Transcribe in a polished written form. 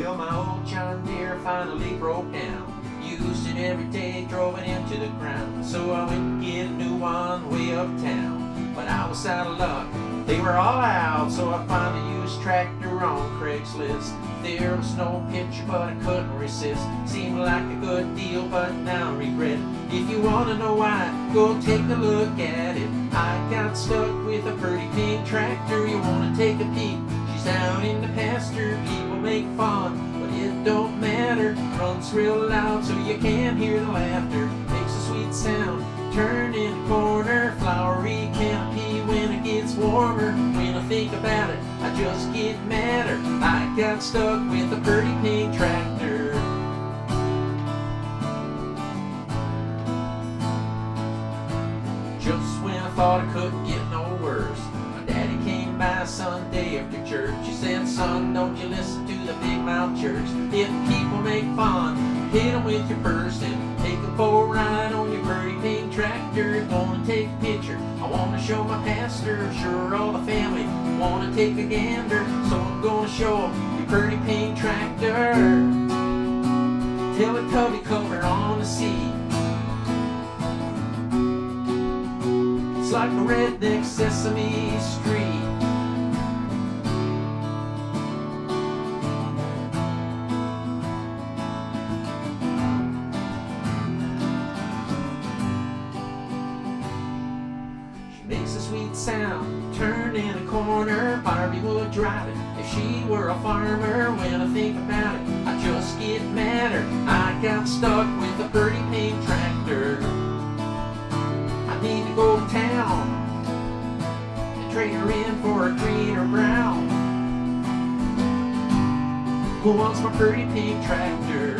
Well, my old John Deere finally broke down. Used it every day, drove it into the ground. So I went to get a new one way uptown. But I was out of luck, they were all out. So I found a used tractor on Craigslist. There was no picture, but I couldn't resist. Seemed like a good deal, but now I regret it. If you wanna know why, go take a look at it. I got stuck with a pretty pink tractor. You wanna take a peek? She's out in the pasture. People make fun, but it don't matter. Runs real loud so you can't hear the laughter. Makes a sweet sound, turn in a corner. Flowery canopy when it gets warmer. When I think about it, I just get madder. I got stuck with a pretty pink tractor. Just when I thought I couldn't get no worse, my daddy came by Sunday after church. He said, son, don't you listen to the big mouth jerks. If people make fun, hit them with your purse and take a for a ride on your pretty pink tractor. Wanna take a picture, I wanna show my pastor. Sure all the family wanna take a gander, so I'm gonna show them your pretty pink tractor. Till a tubby cover on the seat. It's like a redneck Sesame Street. She makes a sweet sound, turn in a corner. Barbie would drive it if she were a farmer. When I think about it, I just get madder. I got stuck with a pretty pink tractor. I need to go to town and trade her in for a green or brown. Who wants my pretty pink tractor?